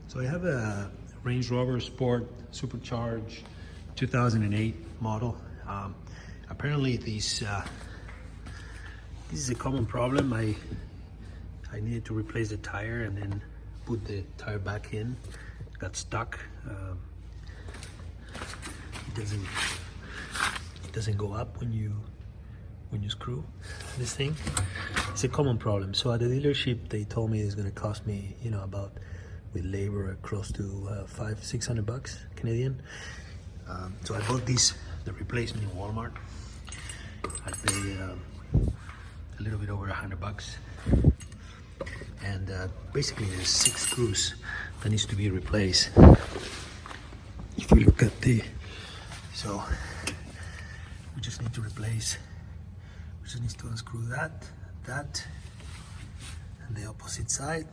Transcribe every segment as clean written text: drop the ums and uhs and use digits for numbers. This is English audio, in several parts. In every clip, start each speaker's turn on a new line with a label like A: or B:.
A: So I have a Range Rover Sport supercharged 2008 model. Apparently this is a common problem. I needed to replace the tire and then put the tire back in. Got stuck. It doesn't go up when you screw this thing. It's a common problem. So at the dealership they told me it's going to cost me, you know, about with labor close to $500-600 Canadian. So I bought the replacement in Walmart. I paid a little bit over $100, and basically there's 6 screws that needs to be replaced. If we look at so we just need to replace. We just need to unscrew that, and the opposite side.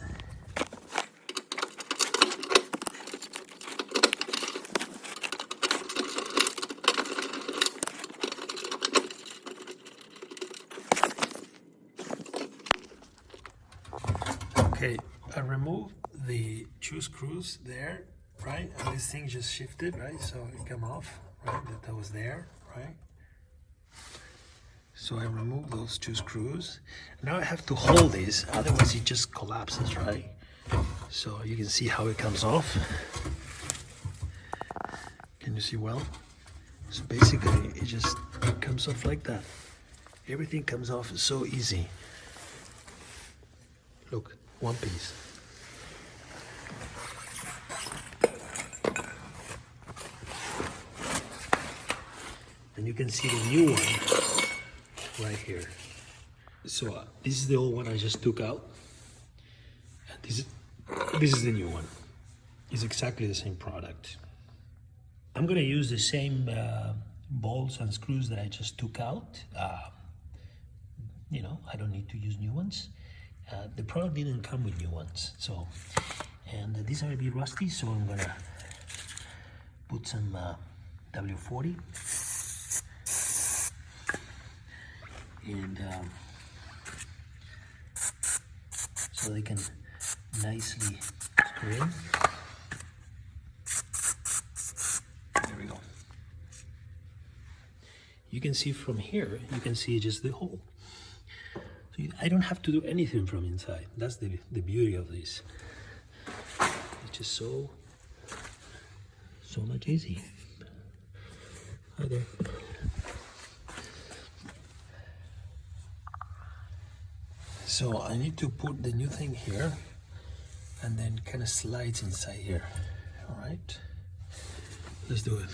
A: Okay, I removed the 2 screws there, right? And this thing just shifted, right? So it came off, right? That was there, right? So I removed those 2 screws. Now I have to hold this, otherwise it just collapses, right? So you can see how it comes off. Can you see well? So basically it just comes off like that. Everything comes off so easy. Look, one piece. And you can see the new one right here. So this is the old one I just took out. And this is the new one. It's exactly the same product. I'm gonna use the same bolts and screws that I just took out. You know, I don't need to use new ones. The product didn't come with new ones, so, and these are a bit rusty, so I'm gonna put some W40 and so they can nicely screw in. There we go. You can see from here, you can see just the hole. So I don't have to do anything from inside. That's the beauty of this. It's just so much easy. Hi there. So I need to put the new thing here and then kind of slides inside here. All right, let's do it.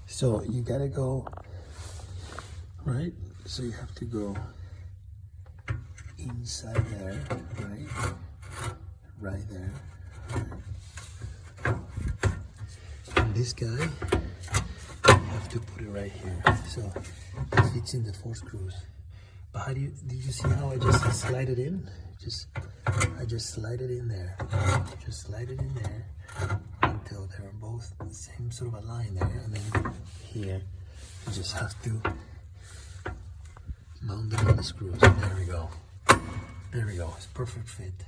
A: So you gotta go, right? So you have to go inside there, right? Right there. And this guy, you have to put it right here. So it fits in the 4 screws. But how did you see how I just slide it in? I just slide it in there. Just slide it in there until they're both the same sort of a line there, and then here you just have to mount them on the screws. There we go. There we go. It's perfect fit.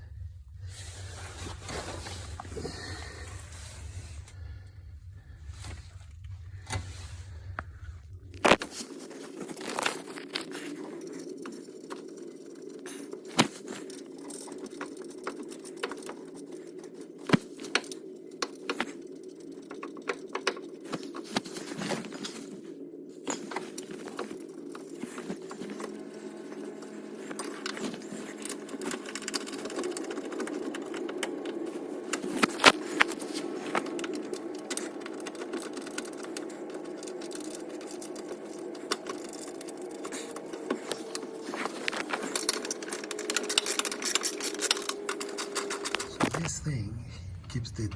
A: This thing keeps the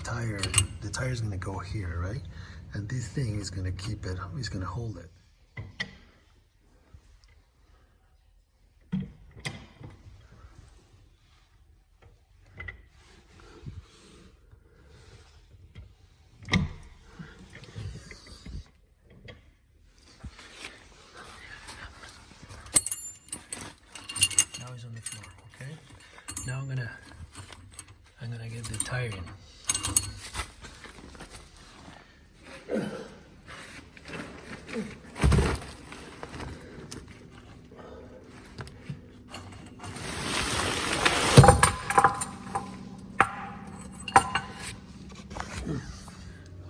A: tire's gonna go here, right? And this thing is gonna keep it, it's gonna hold it. tire in.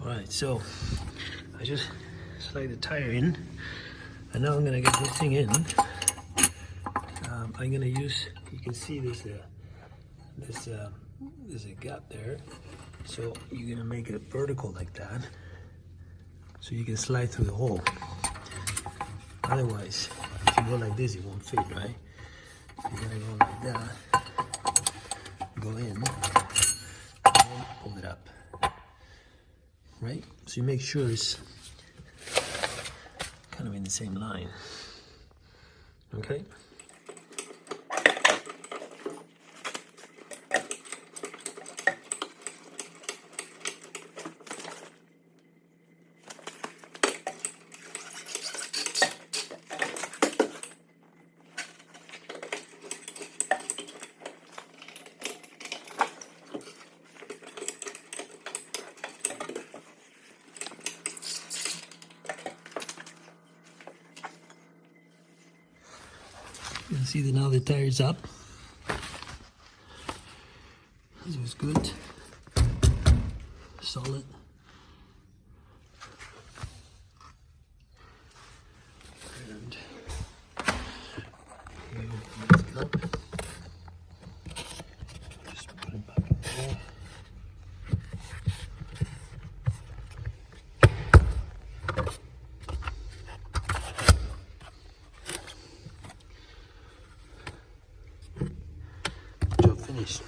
A: Alright, so I just slide the tire in, and now I'm gonna get this thing in. I'm gonna use, you can see there's a gap there, so you're gonna make it vertical like that, so you can slide through the hole. Otherwise, if you go like this, it won't fit, right? You're gonna go like that, go in, and then pull it up, right? So you make sure it's kind of in the same line, okay? You can see that now the tire is up. This was good, solid. And here we go. Just put it back in there. Job finished.